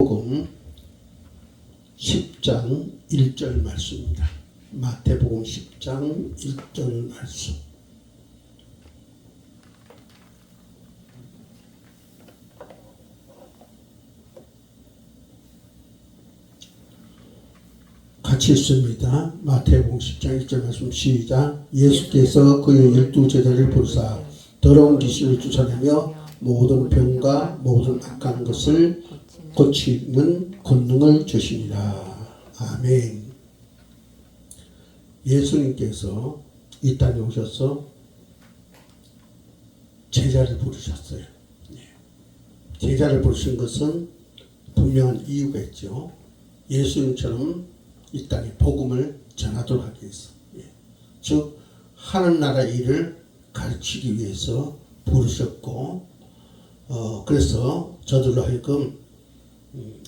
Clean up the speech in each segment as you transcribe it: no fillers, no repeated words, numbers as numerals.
마태복음 10장 1절 말씀입니다. 마태복음 10장 1절 말씀. 같이 읽습니다. 마태복음 10장 1절 말씀 시작. 예수께서 그의 12제자를 부르사 더러운 귀신을 쫓아내며 모든 병과 모든 악한 것을 고치는 권능을 주시니라. 아멘. 예수님께서 이 땅에 오셔서 제자를 부르셨어요. 제자를 부르신 것은 분명한 이유가 있죠. 예수님처럼 이 땅에 복음을 전하도록 하기 위해서, 즉 하나님 나라 일을 가르치기 위해서 부르셨고, 그래서 저들로 하여금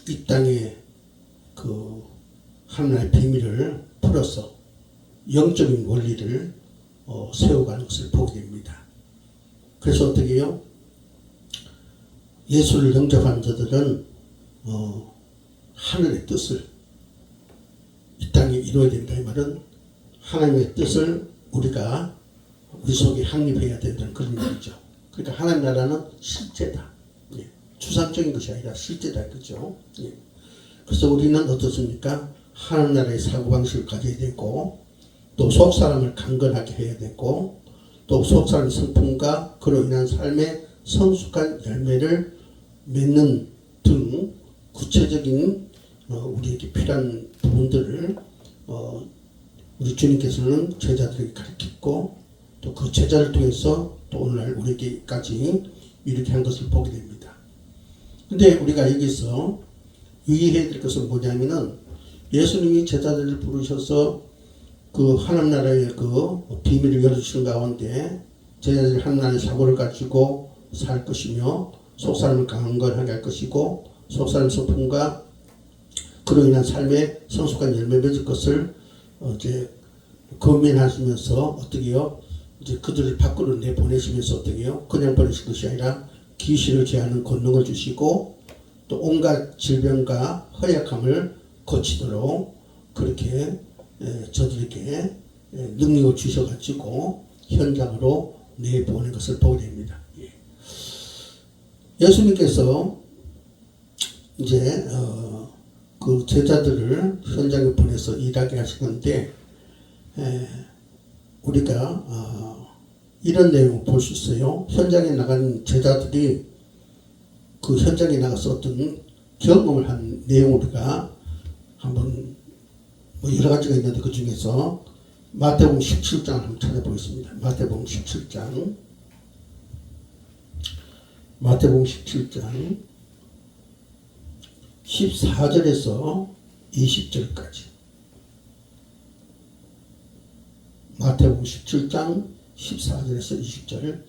이 땅에 그 하나님의 비밀을 풀어서 영적인 원리를 세워가는 것을 보게 됩니다. 그래서 어떻게 해요? 예수를 영접한 자들은 하늘의 뜻을 이 땅에 이루어야 된다. 이 말은 하나님의 뜻을 우리가 우리 속에 확립해야 된다는 그런 얘기죠. 그러니까 하나님 나라는 실제다. 추상적인 것이 아니라 실제다. 그죠? 그래서 우리는 어떻습니까? 하나님 나라의 사고방식을 가져야 되고, 또 속사람을 강건하게 해야 되고, 또 속사람의 성품과 그로 인한 삶의 성숙한 열매를 맺는 등 구체적인 우리에게 필요한 부분들을 우리 주님께서는 제자들에게 가르쳤고, 또 그 제자를 통해서 또 오늘날 우리에게까지 이렇게 한 것을 보게 됩니다. 근데 우리가 여기서 유의해야 될 것은 뭐냐면은, 예수님이 제자들을 부르셔서 그 하나님 나라의 그 비밀을 열어주신 가운데 제자들이 하나님 나라의 사고를 가지고 살 것이며, 속사람을 강건하게 할 것이고, 속사람의 성품과 그로 인한 삶의 성숙한 열매 맺을 것을 이제 건면하시면서 어떻게 해요? 이제 그들을 밖으로 내보내시면서 어떻게 해요? 그냥 보내실 것이 아니라 귀신을 제하는 권능을 주시고, 또 온갖 질병과 허약함을 고치도록 그렇게 저들에게 능력을 주셔가지고 현장으로 내보낸 것을 보게 됩니다. 예수님께서 이제 그 제자들을 현장에 보내서 일하게 하시는데, 우리가 이런 내용을 볼 수 있어요. 현장에 나간 제자들이 그 현장에 나가서 어떤 경험을 한 내용을 우리가 한번 여러 가지가 있는데, 그 중에서 마태복음 17장을 한번 찾아보겠습니다. 마태복음 17장 14절에서 20절까지. 마태복음 17장 14절에서 20절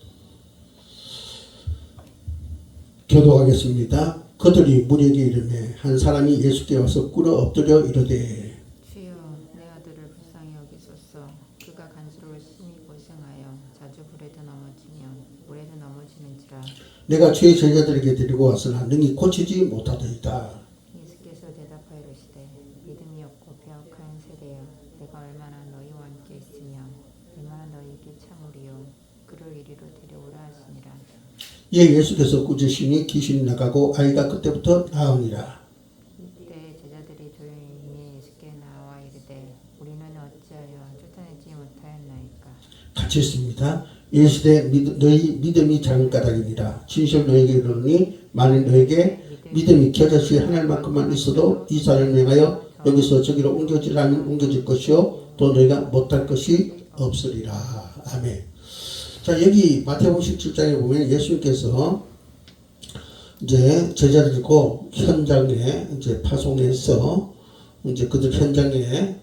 교독하겠습니다. 그들이 무리에게 이르매 한 사람이 예수께 와서 꿇어 엎드려 이르되, 주여, 내 아들을 불쌍히 여기소서. 그가 간수로 심히 고생하여 자주 불에도 넘어지며 물에도 넘어지는지라. 내가 주의 제자들에게 데리고 왔으나 능히 고치지 못하더이다. 예수께서 대답하여 이르시되, 믿음이 없고 배역한 세대여, 내가 얼마나 너희와 함께 있으며 얼마나 너희에게 참으리요. 그를 이리로 데려오라 하시니라. 예수께서 꾸짖으시니 귀신이 나가고 아이가 그때부터 나으니라. 이때 제자들이 조용히 예수께 나와 이르되, 우리는 어찌하여 쫓아내지 못하였나이까. 같이 있습니다. 이르시되 너희 믿음이 작은 까닭이니라. 진실 너희에게 이르노니 만일 너희에게 믿음이 겨자씨 하나만큼만 있어도 이 산을 명하여 여기서 저기로 옮겨지라면 옮겨질 것이요 또 너희가 못할 것이 없으리라. 아멘. 자, 여기 마태복음 17장에 보면 예수님께서 이제 제자들고 현장에 이제 파송해서 이제 그들 현장에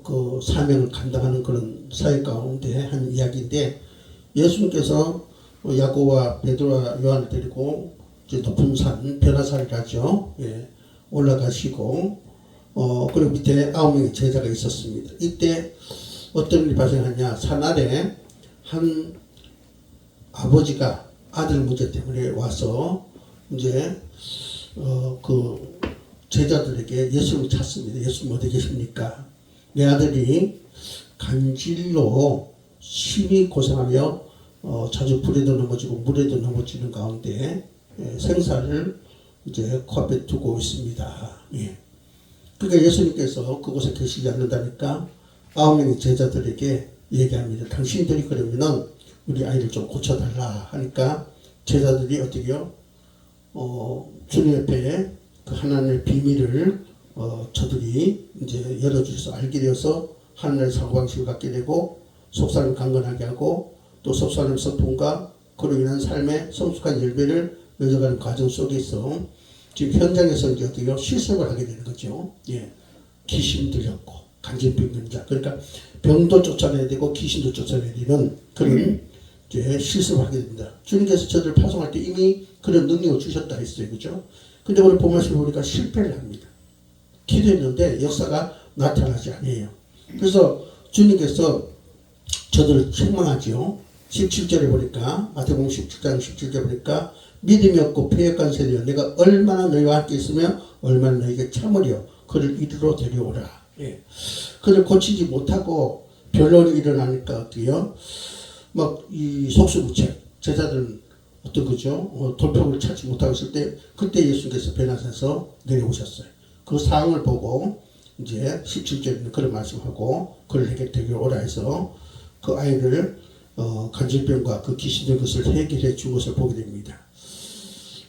그 사명을 감당하는 그런 사역 가운데 한 이야기인데, 예수님께서 야고보와 베드로와 요한을 데리고 이제 높은 산 변화산이라죠. 올라가시고 그리고 밑에 9명의 제자가 있었습니다. 이때 어떤 일이 발생하냐? 산 아래 한 아버지가 아들 문제 때문에 와서 이제 그 제자들에게 예수님을 찾습니다. 예수님 어디 계십니까? 내 아들이 간질로 심히 고생하며 자주 불에도 넘어지고 물에도 넘어지는 가운데 생사를 이제 코앞에 두고 있습니다. 예. 그러니까 예수님께서 그곳에 계시지 않는다니까 9명의 제자들에게 얘기합니다. 당신들이 그러면은 우리 아이를 좀 고쳐달라 하니까 제자들이 어떻게요? 주님 옆에 그 하나님의 비밀을 저들이 이제 열어주셔서 알게 되어서 하나님의 사고방식을 갖게 되고 속사람 강건하게 하고 또 속사람 성품과 그로 인한 삶의 성숙한 열매를 맺어가는 과정 속에서 지금 현장에서 이제 어떻게 실습을 하게 되는 거죠. 예. 귀신 들렸고 간질병 걸자 그러니까 병도 쫓아내야 되고 귀신도 쫓아내야 되는 그런 이제 실습을 하게 됩니다. 주님께서 저들 파송할 때 이미 그런 능력을 주셨다 했어요. 그죠? 근데 오늘 본문을 보니까 실패를 합니다. 기도했는데 역사가 나타나지 않아요. 그래서 주님께서 저들을 책망하죠. 17절에 보니까 마태복음 17장 17절에 보니까 믿음이 없고 패역한 세대여 내가 얼마나 너희와 함께 있으며 얼마나 너희에게 참으려 그를 이리로 데려오라. 예. 그를 고치지 못하고 변론이 일어나니까 어때요? 막 이 속수무책 제자들은 어떤 거죠? 돌파구를 찾지 못하고 있을 때 그때 예수님께서 베나사에서 내려오셨어요. 그 상황을 보고 이제 17절에는 그런 말씀하고 그를 내게 데려오라 해서 그 아이를 간질병과 그 귀신의 것을 해결해 준 것을 보게 됩니다.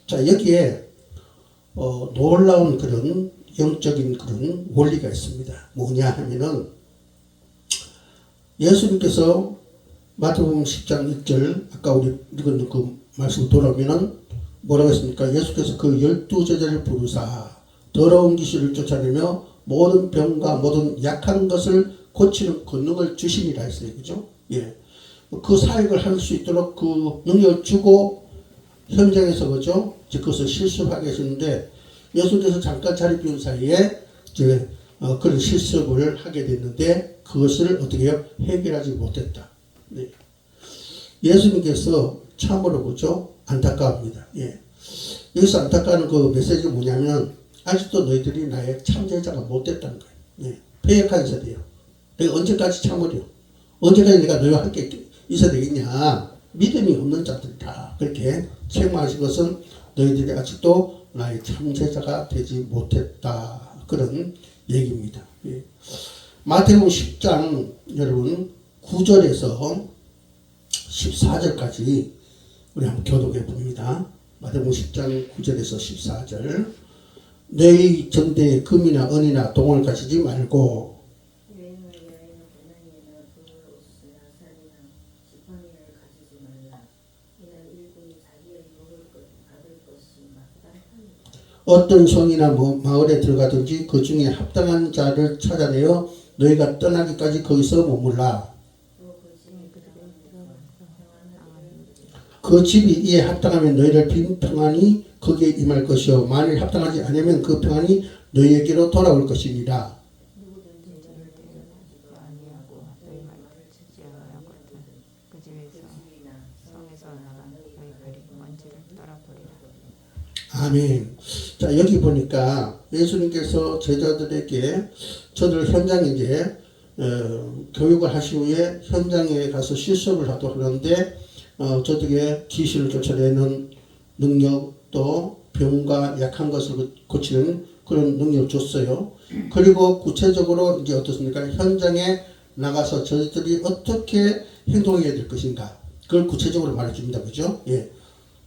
자 여기에 놀라운 그런 영적인 그런 원리가 있습니다. 뭐냐 하면은 예수님께서 마태복음 10장 6절 아까 우리 읽은 그 말씀 돌아오면은 뭐라고 했습니까? 예수께서 그 12제자를 부르사 더러운 귀신을 쫓아내며 모든 병과 모든 약한 것을 고치는 권능을 주심이라 했어요. 그죠? 예. 그 사역을 할 수 있도록 그 능력을 주고 현장에서 그죠? 그것을 실습하게 하셨는데 예수께서 잠깐 자리 비운 사이에 이제 그런 실습을 하게 됐는데 그것을 어떻게 해요? 해결하지 못했다. 네. 예수님께서 참으로 그죠? 안타까워합니다. 예. 여기서 안타까운 그 메시지가 뭐냐면 아직도 너희들이 나의 참제자가 못됐다는 거예요. 예. 패역한 세대요. 내가 언제까지 참으려? 언제까지 내가 너희와 함께 있어야 되겠냐? 믿음이 없는 자들이다. 그렇게 책망하신 것은 너희들이 아직도 나의 참제자가 되지 못했다. 그런 얘기입니다. 예. 마태복음 10장 여러분 9절에서 14절까지 우리 한번 교독해 봅니다. 마태복음 10장 9절에서 14절 너희 전대에 금이나 은이나 동을 가지지 말고 어떤 성이나 마을에 들어가든지 그 중에 합당한 자를 찾아내어 너희가 떠나기까지 거기서 머물라. 그 집이 이에 합당하면 너희를 빈 평안이 거기에 임할 것이요 만일 합당하지 않으면 그 평안이 너희에게로 돌아올 것입니다. 아멘. 자 여기 보니까 예수님께서 제자들에게 저들 현장에 이제 교육을 하신 후에 현장에 가서 실습을 하는데 저들에게 귀신을 쫓아내는 능력 또 병과 약한 것을 고치는 그런 능력을 줬어요. 그리고 구체적으로 이제 어떻습니까? 현장에 나가서 저희들이 어떻게 행동해야 될 것인가 그걸 구체적으로 말해줍니다. 그죠? 예.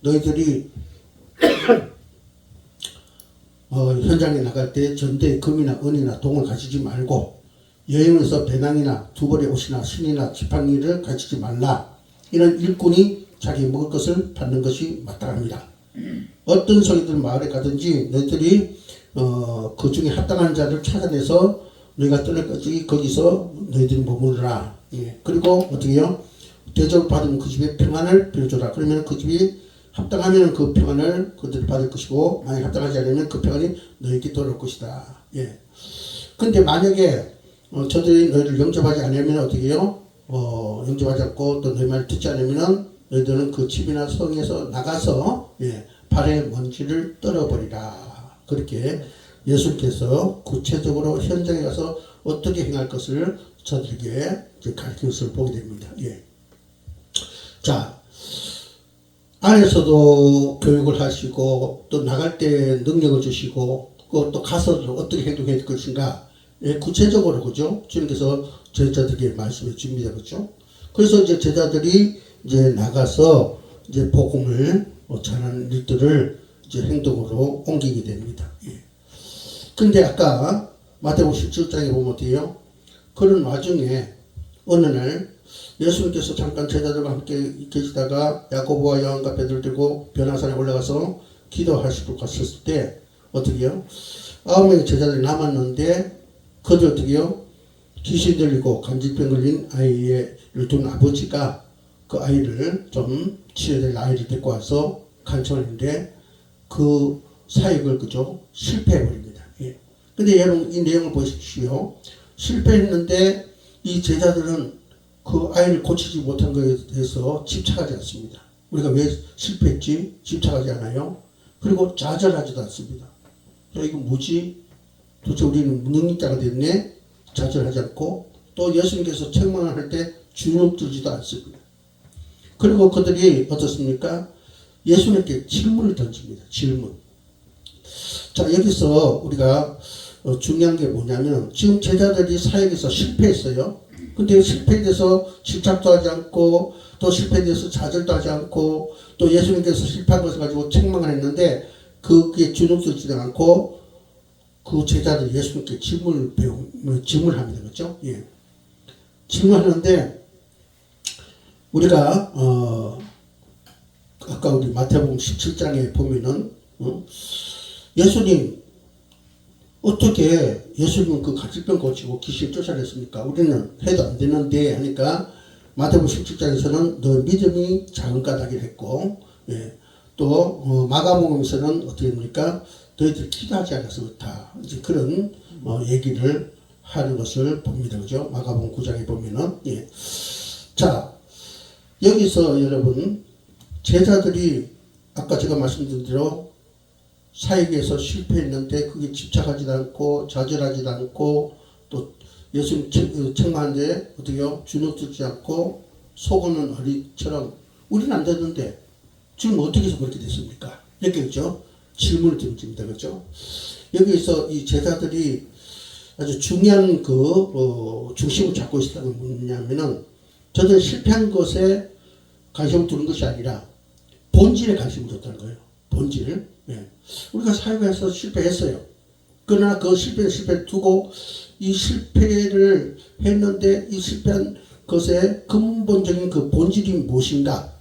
너희들이 현장에 나갈 때 전대에 금이나 은이나 동을 가지지 말고 여행에서 배낭이나 두 벌의 옷이나 신이나 지팡이를 가지지 말라. 이런 일꾼이 자기 먹을 것을 받는 것이 마땅합니다. 어떤 성이든 마을에 가든지 너희들이 그 중에 합당한 자를 찾아내서 너희가 떠날 것이 거기서 너희들이 머무르라. 예. 그리고 어떻게 해요? 대접을 받으면 그 집에 평안을 빌어줘라. 그러면 그 집이 합당하면 그 평안을 그들이 받을 것이고 만약 합당하지 않으면 그 평안이 너희에게 돌아올 것이다. 예. 근데 만약에 저들이 너희를 영접하지 않으면 어떻게 해요? 영접하지 않고 또 너희 말을 듣지 않으면 너희들은 그 집이나 성에서 나가서 예, 발에 먼지를 떨어버리라. 그렇게 예수님께서 구체적으로 현장에 가서 어떻게 행할 것을 저들에게 가르친 것을 보게 됩니다. 예. 자, 안에서도 교육을 하시고 또 나갈 때 능력을 주시고 또 가서 어떻게 행동해야 될 것인가, 예, 구체적으로 그죠? 주님께서 제자들에게 말씀해 줍니다. 그죠? 그래서 이제 제자들이 이제 나가서 이제 복음을 전하는 일들을 이제 행동으로 옮기게 됩니다. 예. 근데 아까 마태복음 17장에 보면 어때요? 그런 와중에 어느 날 예수님께서 잠깐 제자들과 함께 계시다가 야고보와 요한과 베드로를 들고 변화산에 올라가서 기도하시러 갔을 때 어떻게 해요? 9명의 제자들이 남았는데 그들 어떻게 해요? 귀신 들리고 간질병 걸린 아이를 둔 아버지가 그 아이를 좀 치료해야 될 아이를 데리고 와서 간청했는데 그 사역을 그죠? 실패해버립니다. 예. 근데 여러분 이 내용을 보십시오. 실패했는데 이 제자들은 그 아이를 고치지 못한 것에 대해서 집착하지 않습니다. 우리가 왜 실패했지? 집착하지 않아요. 그리고 좌절하지도 않습니다. 야, 이거 뭐지? 도대체 우리는 무능력자가 됐네? 좌절하지 않고 또 예수님께서 책망을 할 때 주눅들지도 않습니다. 그리고 그들이 어떻습니까? 예수님께 질문을 던집니다. 질문. 자, 여기서 우리가 중요한 게 뭐냐면 지금 제자들이 사역에서 실패했어요. 근데 실패에 대해서 집착도 하지 않고 또 실패에 대해서 좌절도 하지 않고 또 예수님께서 실패한 것을 가지고 책망을 했는데 그게 주눅들지도 않고 그 제자들이 예수님께 질문합니다. 그렇죠? 예. 질문하는데 우리가 아까 우리 마태복음 17장에 보면은 예수님 어떻게 예수님은 그 간질병 고치고 귀신 쫓아냈습니까? 우리는 해도 안 되는데 하니까 마태복음 17장에서는 너 믿음이 작은 까닭이라 했고, 예. 또 마가복음에서는 어떻게 됩니까? 너희들 기도하지 않아서 그렇다. 이제 그런 얘기를 하는 것을 봅니다. 그죠? 마가복음 9장에 보면은. 예. 자, 여기서 여러분 제자들이 아까 제가 말씀드린 대로 사역에서 실패했는데 그게 집착하지도 않고 좌절하지도 않고 또 예수님 책망하는데 어떻게요? 주눅들지 않고 속어는 어리처럼 우리는 안 되는데 지금 어떻게 해서 그렇게 됐습니까? 이렇게 그죠? 질문을 던집니다. 그죠? 여기서 이 제자들이 아주 중요한 중심을 잡고 있었던 건 뭐냐면은 저들 실패한 것에 관심을 두는 것이 아니라 본질에 관심을 뒀다는 거예요. 본질. 예. 우리가 사역에서 실패했어요. 그러나 그 실패를 두고 이 실패를 했는데 이 실패한 것의 근본적인 그 본질이 무엇인가?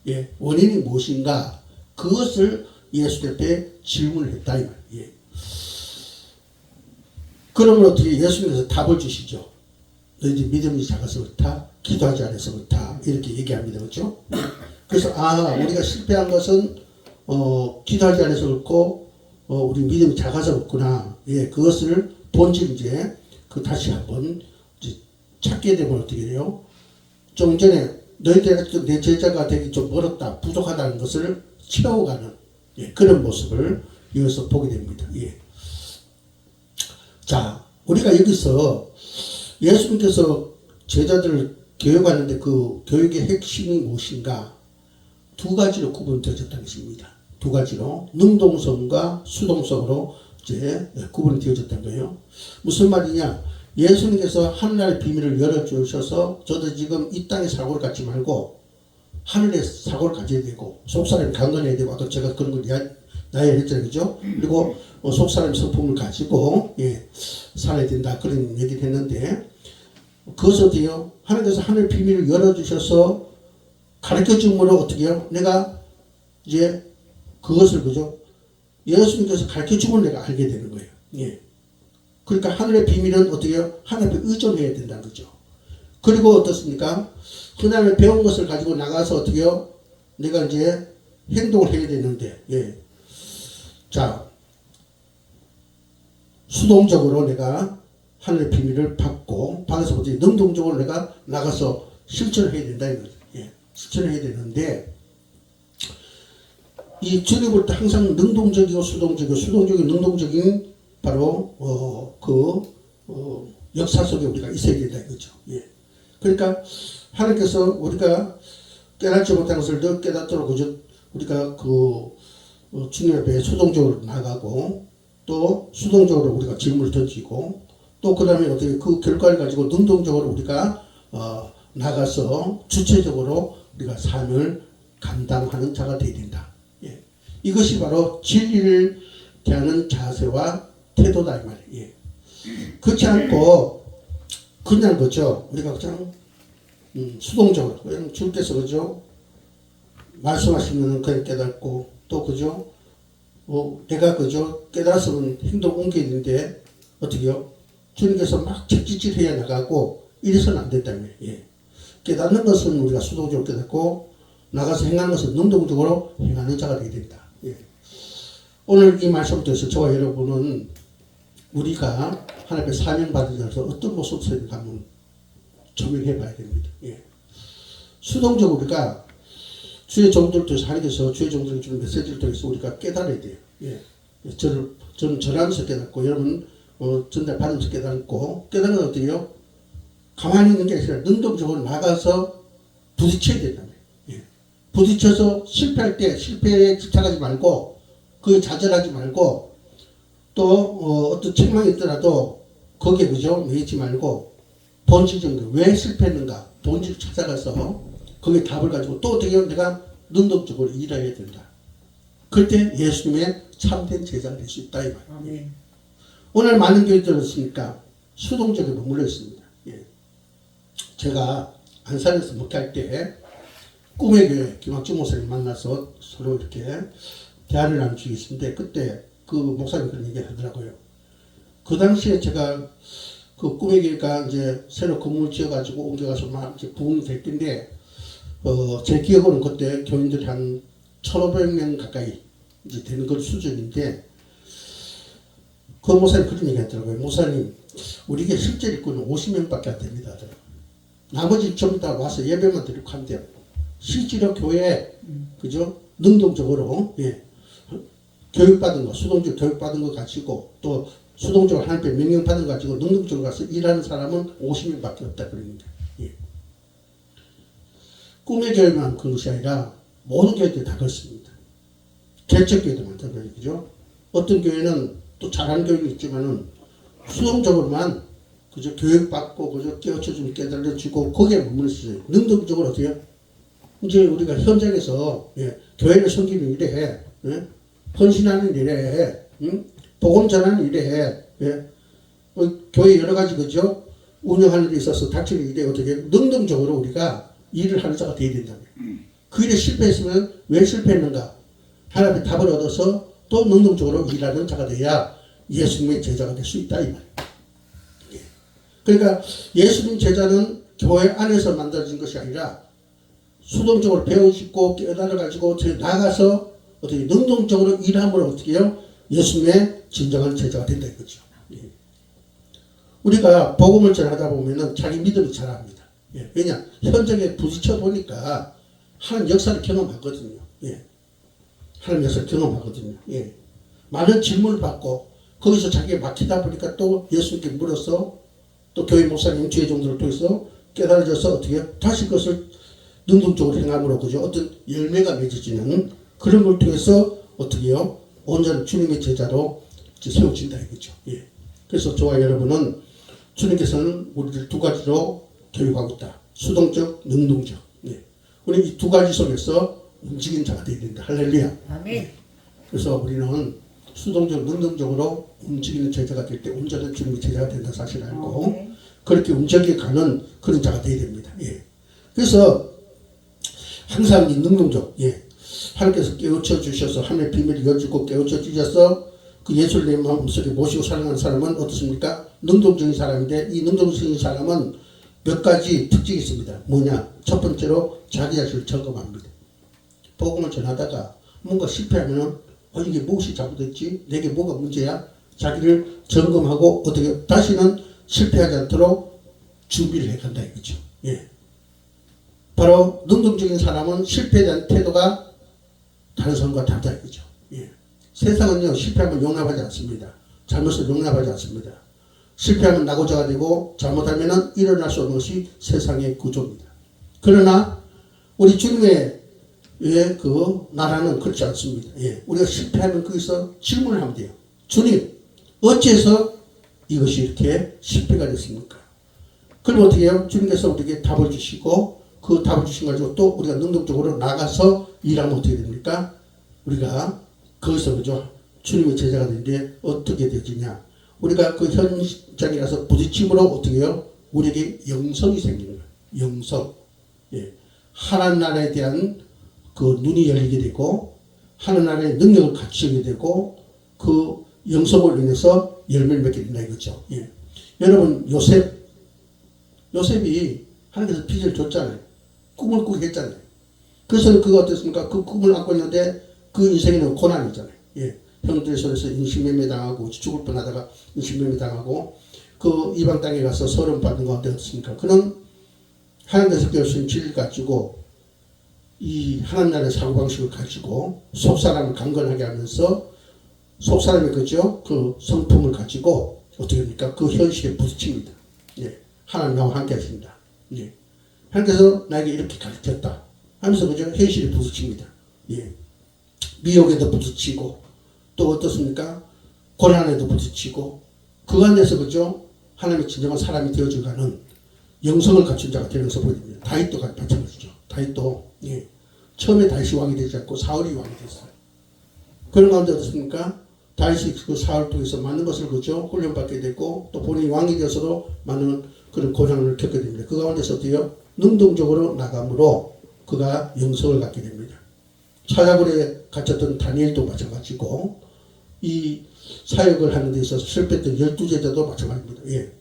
예. 원인이 무엇인가? 그것을 예수 앞에 질문을 했다. 이 말이에요. 예. 그러면 어떻게 예수님께서 답을 주시죠? 너희들 믿음이 작아서 그렇다. 기도하지 않아서 그렇다. 이렇게 얘기합니다. 그렇죠? 그래서 우리가 실패한 것은 기도하지 않아서 그렇고 우리 믿음이 작아서 그렇구나. 예, 그것을 본질 이제 다시 한번 이제 찾게 되면 어떻게 돼요? 좀 전에 너희들 내 제자가 되기 좀 멀었다, 부족하다는 것을 채워가는 그런 모습을 여기서 보게 됩니다. 예. 자, 우리가 여기서 예수님께서 제자들을 교육하는데 그 교육의 핵심이 무엇인가? 두 가지로 구분되어졌다는 것입니다. 두 가지로 능동성과 수동성으로 이제 구분이 되어졌다는 거예요. 무슨 말이냐? 예수님께서 하늘나라의 비밀을 열어주셔서 저도 지금 이 땅의 사고를 갖지 말고 하늘의 사고를 가져야 되고 속사람이 강건해야 되고 아까 제가 그런 걸 나열했잖아요. 그죠? 그리고 속사람의 성품을 가지고 살아야 된다 그런 얘기를 했는데 그것을 어때요? 하나님께서 하늘 비밀을 열어주셔서 가르쳐 줌으로 어떻게 해요? 내가 이제 그것을 그죠? 예수님께서 가르쳐 주면 내가 알게 되는 거예요. 예. 그러니까 하늘의 비밀은 어떻게 해요? 하나님께 의존해야 된다는 거죠. 그리고 어떻습니까? 하나님의 배운 것을 가지고 나가서 어떻게 해요? 내가 이제 행동을 해야 되는데, 예. 자, 수동적으로 내가 하늘의 비밀을 받아서 어떻게 능동적으로 내가 나가서 실천을 해야 된다. 예. 실천을 해야 되는데, 이 주님 볼 때 항상 능동적이고 수동적이고 수동적이고 능동적인 바로 역사 속에 우리가 있어야 된다 이거죠. 예. 그러니까 하나님께서 우리가 깨닫지 못한 것을 더 깨닫도록 그저 우리가 주님 앞에 수동적으로 나가고 또 수동적으로 우리가 질문을 던지고 또 그 다음에 어떻게 그 결과를 가지고 능동적으로 우리가 나가서 주체적으로 우리가 삶을 감당하는 자가 되어야 된다. 예. 이것이 바로 진리를 대하는 자세와 태도다 이 말이에요. 예. 그렇지 않고 그냥 그죠. 우리가 그냥 수동적으로 그냥 주께서 그죠. 말씀하시면 그냥 깨닫고 또 그죠. 내가 그죠. 깨달았으면 행동 옮겨야 되는데 어떻게요? 주님께서 막 책짓질해야 나가고 이래서는 안 된다며. 예. 깨닫는 것은 우리가 수동적으로 깨닫고 나가서 행하는 것은 능동적으로 행하는 자가 되어야 된다. 예. 오늘 이 말씀을 통해서 저와 여러분은 우리가 하나님의 사명 받은 자로서 어떤 모습을 한번 조명해 봐야 됩니다. 예. 수동적으로 우리가 주의 종들을 통해서 하나님께서 주의 종들에게 주는 메시지를 통해서 우리가 깨달아야 돼요. 예. 저는 전하면서 깨닫고 여러분 전달 받으면서 깨닫고 깨달은 건 어때요? 가만히 있는 게 아니라 능동적으로 나가서 부딪혀야 된다. 예. 부딪혀서 실패할 때 실패에 집착하지 말고 그에 좌절하지 말고 또 어떤 책망이 있더라도 거기에 그죠? 매이지 말고 본질적인 거 왜 실패했는가 본질을 찾아가서 거기에 답을 가지고 또 어떻게 하면 내가 능동적으로 일해야 된다. 그럴 때 예수님의 참된 제자가 될 수 있다 이 말이에요. 오늘 많은 교회들을 들었으니까 수동적으로 머물러 있습니다. 예. 제가 안산에서 목회할 때 꿈의 교회 김학주 목사님 만나서 서로 이렇게 대화를 나눈 적이 있는데 그때 그 목사님 그런 얘기 하더라고요. 그 당시에 제가 그 꿈의 교회가 이제 새로 건물 지어가지고 옮겨가서 막 이제 부흥이 될 텐데 제 기억으로는 그때 교인들이 한 1,500명 가까이 이제 되는 그 수준인데 그 목사님 그런 얘기 하더라고요. 목사님 우리 게 실제 일꾼은 50명밖에 안 됩니다. 나머지 좀 이따 와서 예배만 드리고 하면 돼요. 실제로 교회에 그죠? 능동적으로 예. 교육받은 거 수동적 교육받은 거 가지고 또 수동적으로 하나님께 명령받은 거 가지고 능동적으로 가서 일하는 사람은 50명밖에 없다 그럽니다. 예. 꿈의 교회만 그런 것이 아니라 모든 교회들 다 그렇습니다. 개척교회도 마찬가지죠. 그죠? 어떤 교회는 또 잘하는 교회는 있지만은 수동적으로만 그저 교육받고 그저 깨우쳐주면 깨달아주고 거기에 머무는 시절 능동적으로 어때요? 이제 우리가 현장에서 예, 교회를 섬기는 일에 해, 예? 헌신하는 일에 해, 복음 전하는 일에 해, 예? 교회 여러 가지 그죠? 운영하는 데 있어서 닥치는 일에 어떻게 능동적으로 우리가 일을 하는 자가 되어야 된다며. 그 일에 실패했으면 왜 실패했는가? 하나님의 답을 얻어서 또 능동적으로 일하는 자가 돼야 예수님의 제자가 될 수 있다 이 말이에요. 예. 그러니까 예수님 제자는 교회 안에서 만들어진 것이 아니라 수동적으로 배우고 깨달아가지고 나가서 어떻게 능동적으로 일함으로 어떻게 해요? 예수님의 진정한 제자가 된다 이거죠. 예. 우리가 복음을 전하다 보면은 자기 믿음이 자랍니다. 예. 왜냐? 현장에 부딪혀 보니까 하나님 역사를 경험하거든요. 예. 하나님 역사를 경험하거든요. 예. 많은 질문을 받고 거기서 자기가 막히다 보니까 또 예수님께 물어서 또 교회 목사님 주의 종들을 통해서 깨달아져서 어떻게 다시 그것을 능동적으로 행함으로 그죠? 어떤 열매가 맺어지는 그런 걸 통해서 어떻게 해요? 온전한 주님의 제자로 세워진다 이거죠. 예. 그래서 저와 여러분은 주님께서는 우리를 두 가지로 교육하고 있다. 수동적, 능동적. 예. 우리 이 두 가지 속에서 움직이는 자가 되어야 된다. 할렐루야. 아멘. 그래서 우리는 수동적, 능동적으로 움직이는 제자가 될 때 온전한 주님의 제자가 된다는 사실을 알고 그렇게 움직여가는 그런 자가 되어야 됩니다. 예. 그래서 항상 이 능동적, 예. 하나님께서 깨우쳐 주셔서 하나님의 비밀을 열주고 깨우쳐 주셔서 그 예수를 내 마음속에 모시고 살아가는 사람은 어떻습니까? 능동적인 사람인데 이 능동적인 사람은 몇 가지 특징이 있습니다. 뭐냐? 첫 번째로 자기 자신을 점검합니다. 복음을 전하다가 뭔가 실패하면 이게 무엇이 잘못됐지? 내게 뭐가 문제야? 자기를 점검하고 어떻게 다시는 실패하지 않도록 준비를 해간다 이거죠. 예. 바로 능동적인 사람은 실패에 대한 태도가 다른 사람과 다르다 이거죠. 예. 세상은요 실패하면 용납하지 않습니다. 잘못을 용납하지 않습니다. 실패하면 낙오자가 되고 잘못하면 일어날 수 없는 것이 세상의 구조입니다. 그러나 우리 주님의 그 나라는 그렇지 않습니다. 예. 우리가 실패하면 거기서 질문을 하면 돼요. 주님, 어째서 이것이 이렇게 실패가 됐습니까? 그럼 어떻게 해요? 주님께서 우리에게 답을 주시고 그 답을 주신 가지고 또 우리가 능동적으로 나가서 일하면 어떻게 됩니까? 우리가 거기서 그죠? 주님의 제자가 되는데 어떻게 되지냐? 우리가 그 현장에 가서 부딪힘으로 어떻게 해요? 우리에게 영성이 생기는 거예요. 영성. 예. 하나님 나라에 대한 그 눈이 열리게 되고 하나님 나라의 능력을 갖추게 되고 그 영성을 인해서 열매를 맺게 된다 이거죠. 예. 여러분 요셉이 하나님께서 빚을 줬잖아요. 꿈을 꾸게 했잖아요. 그래서 그거 어땠습니까? 그 꿈을 안고 있는데 그 인생에는 고난이잖아요. 예. 형들의 손에서 인신매매 당하고 죽을 뻔하다가 인신매매 당하고 그 이방 땅에 가서 서름 받는 가운데 어떻습니까? 그는 하나님께서 배우신 진리를 가지고 이 하나님 나라의 사고방식을 가지고 속사람을 강건하게 하면서 속사람의 그죠? 그 성품을 가지고 어떻게 합니까? 그 현실에 부딪힙니다. 예. 하나님 나와 함께 하십니다. 예. 하나님께서 나에게 이렇게 가르쳤다 하면서 그죠? 현실에 부딪힙니다. 예. 미혹에도 부딪히고 또 어떻습니까? 고난에도 부딪히고 그 안에서 그죠? 하나님의 진정한 사람이 되어져가는 영성을 갖춘 자가 되는 것을 보여줍니다. 다윗도 마찬가지죠. 다윗도 예. 처음에 다윗이 왕이 되지 않고 사울이 왕이 됐어요. 그런 가운데 어떻습니까? 다윗이 그 사울 통해서 많은 것을 그죠? 훈련받게 됐고 또 본인이 왕이 되어서도 많은 그런 고난을 겪게 됩니다. 그 가운데서 어때요? 능동적으로 나감으로 그가 영성을 갖게 됩니다. 사자굴에 갇혔던 다니엘도 마찬가지고 이 사역을 하는 데 있어서 실패했던 12제자도 마찬가지입니다. 예.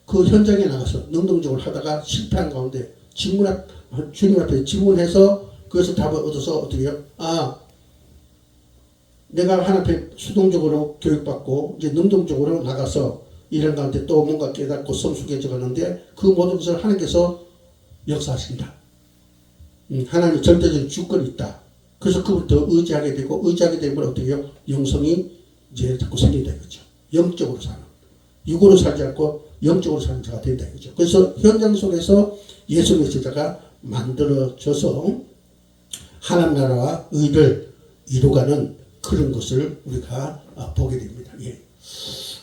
그 현장에 나가서 능동적으로 하다가 실패한 가운데 주님 앞에 질문해서 그것을 답을 얻어서 어떻게 해요? 아, 내가 하나님 앞에 수동적으로 교육받고 이제 능동적으로 나가서 이런 가운데 또 뭔가 깨닫고 성숙해져 가는데 그 모든 것을 하나님께서 역사하신다. 하나님의 절대적인 주권이 있다. 그래서 그걸 더 의지하게 되고 의지하게 되면 어떻게 해요? 영성이 이제 자꾸 생긴다 이거죠. 영적으로 사는. 육으로 살지 않고 영적으로 사는 자가 된다 이거죠. 그래서 현장 속에서 예수님의 제자가 만들어져서 하나님 나라와 의를 이루가는 그런 것을 우리가 보게 됩니다. 예.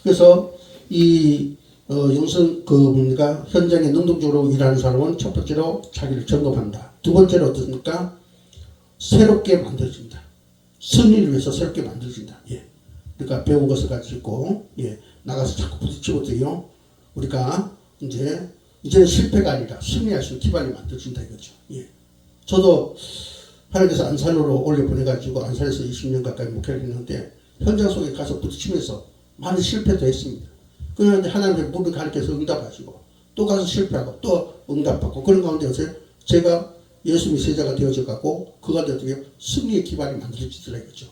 그래서 이 영성 뭡니까 현장에 능동적으로 일하는 사람은 첫 번째로 자기를 점검한다. 두 번째로 어떻습니까? 새롭게 만들어진다. 승리를 위해서 새롭게 만들어진다. 예. 그러니까 배운 것을 가지고 예. 나가서 자꾸 부딪히고 돼요. 우리가 이제는 실패가 아니라 승리할 수 있는 기반이 만들어진다 이거죠. 예. 저도 하나님께서 안산으로 올려 보내가지고 안산에서 20년 가까이 목회를 했는데 현장 속에 가서 부딪히면서 많은 실패도 했습니다. 그런데 하나님의 물을 가르쳐서 응답하시고 또 가서 실패하고 또 응답받고 그런 가운데 제가 예수님의 제자가 되어져 가고 그 가운데 어떻게 승리의 기반이 만들어지더라 이거죠.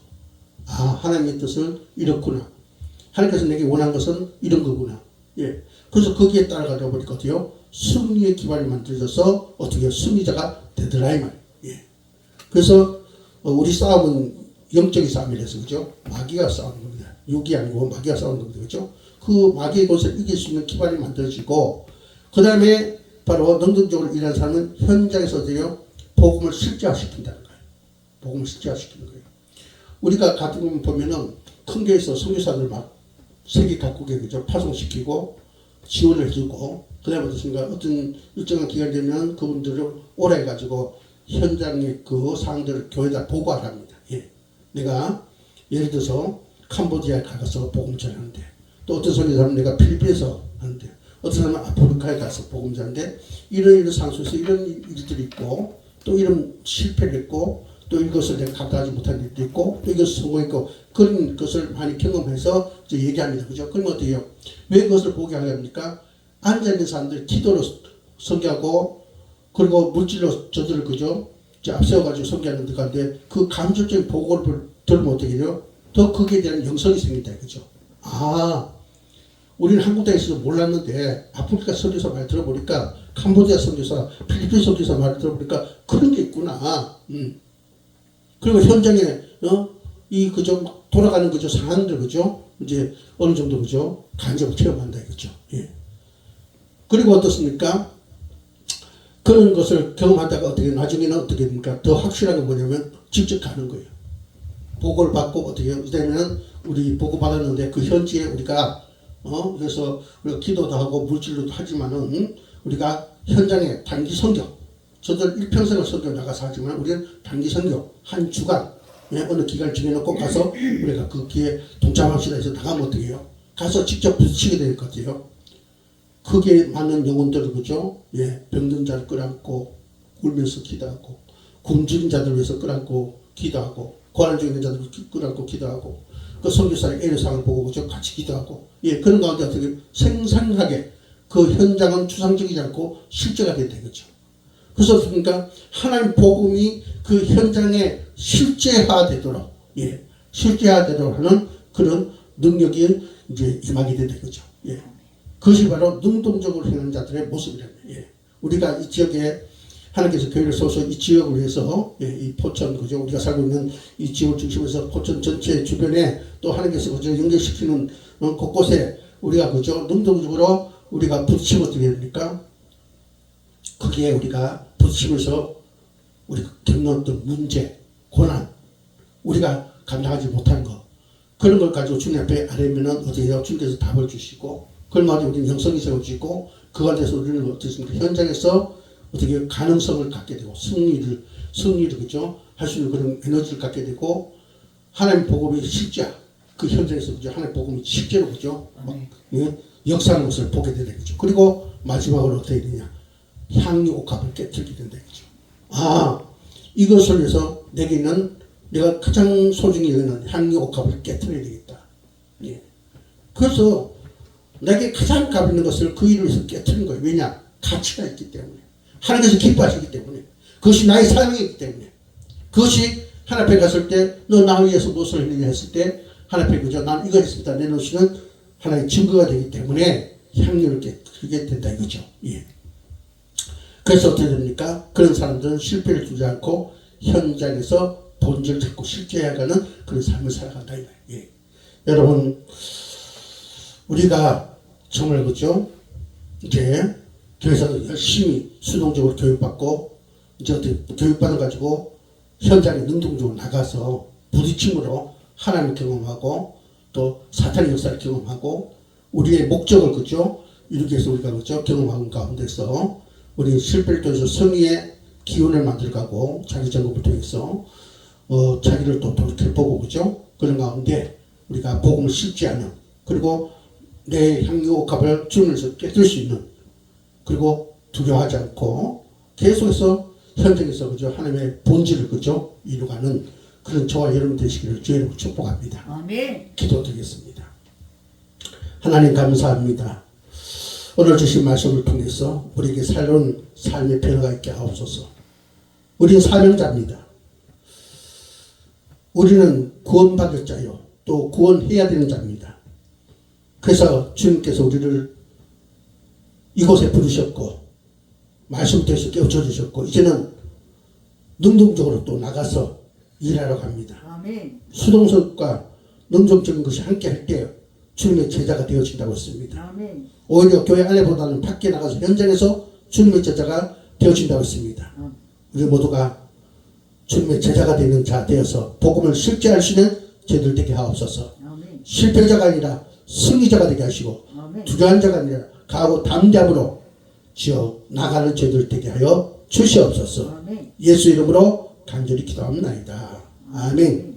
아, 하나님의 뜻은 이렇구나. 하나님께서 내게 원한 것은 이런 거구나. 예. 그래서 거기에 따라가다 보니까 어때요? 승리의 기반이 만들어져서 어떻게 승리자가 되더라 이 말. 예. 그래서 우리 싸움은 영적인 싸움이라서 그죠? 마귀가 싸우는 겁니다. 육이 아니고 마귀가 싸우는 겁니다. 그죠? 그 마귀의 것을 이길 수 있는 기반이 만들어지고 그 다음에 바로 능동적으로 일하는 사람은 현장에서 어때요? 복음을 실제화시킨다는 거예요. 복음을 실제화시키는 거예요. 우리가 가끔 보면은 큰 교회에서 선교사들 막 세계 각국에 그죠? 파송시키고 지원을 해주고 그 다음에 어떤 일정한 기간이 되면 그분들을 오래 해가지고 현장의 그 상황들을 교회에다 보고하랍니다. 예. 내가 예를 들어서 캄보디아에 가서 복음 전하는데 또 어떤 선교사는 내가 필리핀에서 하는데 어떤 사람은 아프리카에 가서 복음 전하는데 이런 상수에서 이런 일들이 있고 또 이런 실패를 했고 또 이것을 내가 감당하지 못한 일도 있고 또 이것을 성공했고 그런 것을 많이 경험해서 이제 얘기합니다. 그죠? 그러면 어떻게 해요? 왜 그것을 보게 하게 합니까? 앉아있는 사람들 기도로 설교하고 그리고 물질로 저들을 그죠? 앞세워가지고 설교하는 데 가는데 그 감정적인 보고를 들으면 어떻게 돼요? 더 거기에 대한 영성이 생긴다. 그죠? 아, 우리는 한국 땅에서도 몰랐는데 아프리카 선교사 말 들어보니까 캄보디아 선교사, 필리핀 선교사 말 들어보니까 그런 게 있구나. 그리고 현장에 이 그저 막 돌아가는 그저 상황들 그죠? 이제 어느 정도 그죠? 간접을 체험한다 이거죠. 예. 그리고 어떻습니까? 그런 것을 경험하다가 어떻게 나중에는 어떻게 됩니까? 더 확실한 건 뭐냐면 직접 가는 거예요. 보고를 받고 어떻게 되면 우리 보고 받았는데 그 현지에 우리가 그래서 우리가 기도도 하고 물질로도 하지만은 우리가 현장에 단기 선교 저들 일평생을 선교 나가서 하지만 우리는 단기 선교 한 주간 어느 기간을 정해놓고 가서 우리가 거기에 동참합시다 해서 나가면 어떻게 해요? 가서 직접 부딪히게 될 것 같아요. 그게 많은 영혼들을 그죠? 예, 병든 자를 끌어안고 울면서 기도하고 굶주린 자들 위해서 끌어안고 기도하고 고난 중에 있는 자들 끌어안고 기도하고 그 선교사의 애로사항을 보고 그죠? 같이 기도하고 예, 그런 가운데 어떻게 생생하게 그 현장은 추상적이지 않고 실제가 된다는 거죠. 그래서 그러니까 하나님 복음이 그 현장에 실제화되도록 예, 실제화되도록 하는 그런 능력이 이제 임하게 된다는 거죠. 예. 그것이 바로 능동적으로 행하는 자들의 모습이랍니다. 예. 우리가 이 지역에 하나님께서 교회를 세워서 이 지역을 위해서 예, 이 포천 그죠 우리가 살고 있는 이 지역을 중심으로 포천 전체 주변에 또 하나님께서 그죠 연결시키는 곳곳에 우리가 그죠 능동적으로 우리가 부딪히면 어떻게 됩니까? 거기에 우리가 부딪히면서 우리가 겪는 어떤 문제, 고난, 우리가 감당하지 못한 거 그런 걸 가지고 주님 앞에 아뢰면은 어떻게 해요? 주님께서 답을 주시고 그걸 가지고 우리는 영성이 세워지고 그걸 대해서 우리는 어떻습니까? 현장에서 어떻게 가능성을 갖게 되고 승리를 그죠? 할 수 있는 그런 에너지를 갖게 되고 하나님 복음이 실제 그 현장에서 그죠? 하나님 복음이 실제로 그죠? 막, 예? 역사하는 것을 보게 되는 거죠. 그리고 마지막으로 어떻게 되냐? 향유 옥합을 깨뜨리게 된다 거죠. 아, 이것을 위해서 내게는 내가 가장 소중히 여기는 향유 옥합을 깨뜨려야 되겠다. 예. 그래서 내게 가장 값 있는 것을 그 일을 위해서 깨뜨린 거예요. 왜냐? 가치가 있기 때문에. 하나님께서 기뻐하시기 때문에. 그것이 나의 사명이기 때문에. 그것이 하나님 앞에 갔을 때 너 나 위해서 무엇을 했느냐 했을 때 하나님 앞에 그죠? 난 이거 했습니다. 내 것이는 하나의 증거가 되기 때문에 향유를 깨뜨리게 된다 이거죠. 예. 그래서 어떻게 됩니까? 그런 사람들은 실패를 주지 않고 현장에서 본질을 찾고 실제해가는 그런 삶을 살아간다. 예. 여러분, 우리가 정말 그죠? 이제 교회에서 열심히 수동적으로 교육받고 이제 어떻게 교육받아 가지고 현장에 능동적으로 나가서 부딪힘으로 하나님을 경험하고 또 사탄의 역사를 경험하고 우리의 목적을 그죠? 이렇게 해서 우리가 그죠? 경험하는 가운데서 우리 실패를 통해서 성의의 기운을 만들어가고 자기 점검을 통해서 자기를 또 돌이켜보고 그죠? 그런 가운데 우리가 복음을 실제하는 그리고 내 향유 옥합을 주면서 깨뜨릴 수 있는 그리고 두려워하지 않고 계속해서 현장에서 그죠? 하나님의 본질을 그죠? 이루가는 그런 저와 여러분 되시기를 주의 이름으로 축복합니다. 아멘. 기도드리겠습니다. 하나님 감사합니다. 오늘 주신 말씀을 통해서 우리에게 새로운 삶의 변화가 있게 하옵소서. 우리는 사명자입니다. 우리는 구원받을 자요. 또 구원해야 되는 자입니다. 그래서 주님께서 우리를 이곳에 부르셨고 말씀 통해서 깨우쳐 주셨고 이제는 능동적으로 또 나가서 일하러 갑니다. 아멘. 수동적과 능동적인 것이 함께 할 때 주님의 제자가 되어진다고 했습니다. 아멘. 오히려 교회 안에보다는 밖에 나가서 현장에서 주님의 제자가 되어진다고 했습니다. 우리 모두가 주님의 제자가 되는 자 되어서 복음을 실제할 수 있는 저희들 되게 하옵소서. 아멘. 실패자가 아니라 승리자가 되게 하시고 아멘. 두려운 자가 아니라 강하고 담대함으로 지어 나가는 저희들 되게 하여 주시옵소서. 아멘. 예수 이름으로 간절히 기도합니다. 아멘.